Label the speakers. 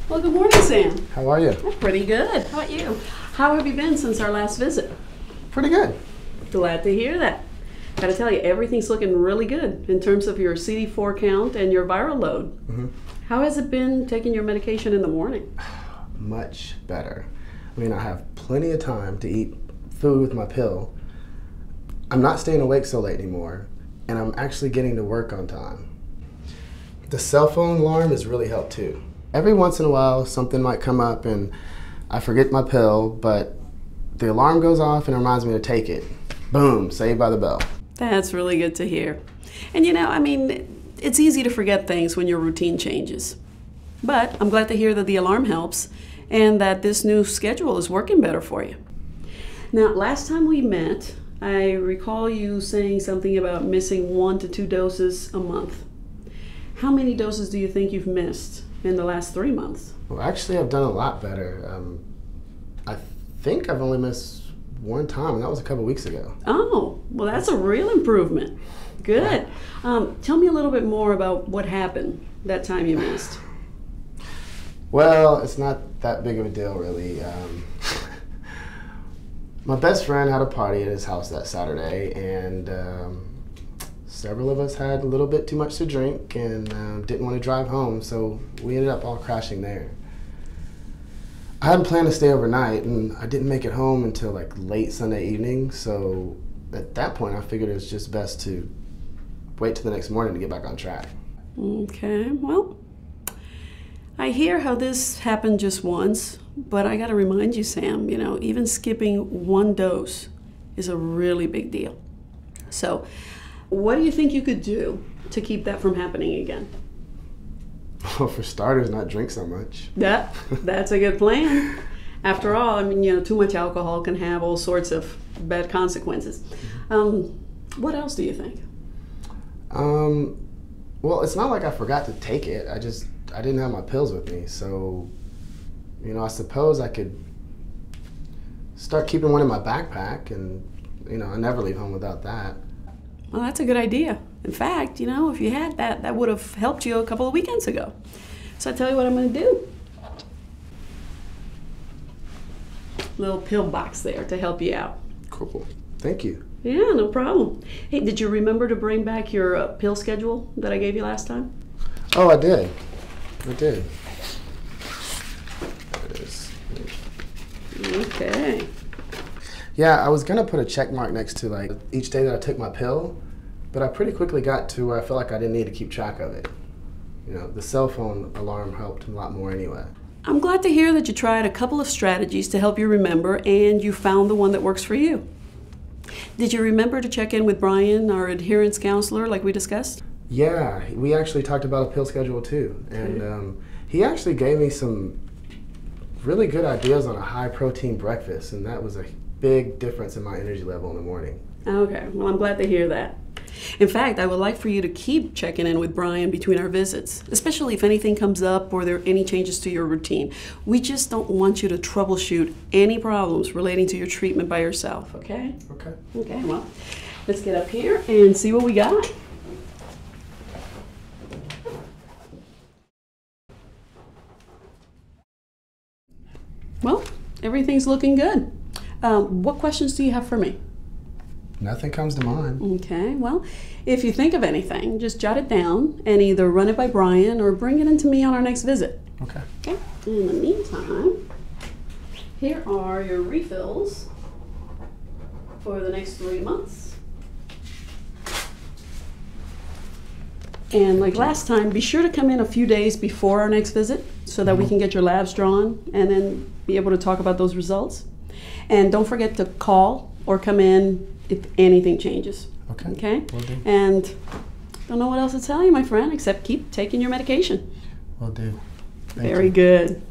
Speaker 1: Well, good morning, Sam.
Speaker 2: How are you?
Speaker 1: I'm pretty good. How about you? How have you been since our last visit?
Speaker 2: Pretty good.
Speaker 1: Glad to hear that. Gotta tell you, everything's looking really good in terms of your CD4 count and your viral load. How has it been taking your medication in the morning?
Speaker 2: Much better. I mean, I have plenty of time to eat food with my pill. I'm not staying awake so late anymore, and I'm actually getting to work on time. The cell phone alarm has really helped too. Every once in a while, something might come up and I forget my pill, but the alarm goes off and it reminds me to take it. Boom, saved by the bell.
Speaker 1: That's really good to hear. And you know, I mean, it's easy to forget things when your routine changes. But I'm glad to hear that the alarm helps and that this new schedule is working better for you. Now, last time we met, I recall you saying something about missing 1 to 2 doses a month. How many doses do you think you've missed in the last 3 months?
Speaker 2: Well, actually, I've done a lot better. I think I've only missed one time, and that was a couple weeks ago.
Speaker 1: Oh, well, that's a real improvement. Good. Tell me a little bit more about what happened that time you missed.
Speaker 2: Well, it's not that big of a deal, really. My best friend had a party at his house that Saturday, and several of us had a little bit too much to drink and didn't want to drive home, so we ended up all crashing there. I hadn't planned to stay overnight, and I didn't make it home until like late Sunday evening, so at that point I figured it was just best to wait till the next morning to get back on track.
Speaker 1: Okay, well, I hear how this happened just once, but I gotta remind you, Sam, you know, even skipping 1 dose is a really big deal. So, what do you think you could do to keep that from happening again?
Speaker 2: Well, for starters, not drink so much.
Speaker 1: That's a good plan. After all, I mean, you know, too much alcohol can have all sorts of bad consequences. What else do you think?
Speaker 2: Well, it's not like I forgot to take it. I didn't have my pills with me, so, you know, I suppose I could start keeping one in my backpack, and, you know, I never leave home without that.
Speaker 1: Well, that's a good idea. In fact, you know, if you had that, that would have helped you a couple of weekends ago. So I tell you what I'm going to do. Little pill box there to help you out.
Speaker 2: Cool. Thank you.
Speaker 1: Yeah, no problem. Hey, did you remember to bring back your pill schedule that I gave you last time?
Speaker 2: Oh, I did. I did. There it is.
Speaker 1: Okay.
Speaker 2: Yeah, I was gonna put a check mark next to like each day that I took my pill, but I pretty quickly got to where I felt like I didn't need to keep track of it. You know, the cell phone alarm helped a lot more anyway.
Speaker 1: I'm glad to hear that you tried a couple of strategies to help you remember and you found the one that works for you. Did you remember to check in with Brian, our adherence counselor, like we discussed?
Speaker 2: Yeah, we actually talked about a pill schedule too, and he actually gave me some really good ideas on a high protein breakfast, and that was a big difference in my energy level in the morning.
Speaker 1: Okay, well, I'm glad to hear that. In fact, I would like for you to keep checking in with Brian between our visits, especially if anything comes up or there are any changes to your routine. We just don't want you to troubleshoot any problems relating to your treatment by yourself, okay?
Speaker 2: Okay.
Speaker 1: Okay, well, let's get up here and see what we got. Well, everything's looking good. What questions do you have for me?
Speaker 2: Nothing comes to mind.
Speaker 1: Okay, well, if you think of anything, just jot it down and either run it by Brian or bring it in to me on our next visit.
Speaker 2: Okay.
Speaker 1: Okay, in the meantime, here are your refills for the next 3 months. And like last time, be sure to come in a few days before our next visit so that we can get your labs drawn and then be able to talk about those results. And don't forget to call or come in if anything changes.
Speaker 2: Okay.
Speaker 1: Okay?
Speaker 2: Will do.
Speaker 1: And don't know what else to tell you, my friend, except keep taking your medication.
Speaker 2: Will do. Thank
Speaker 1: Very
Speaker 2: you.
Speaker 1: good.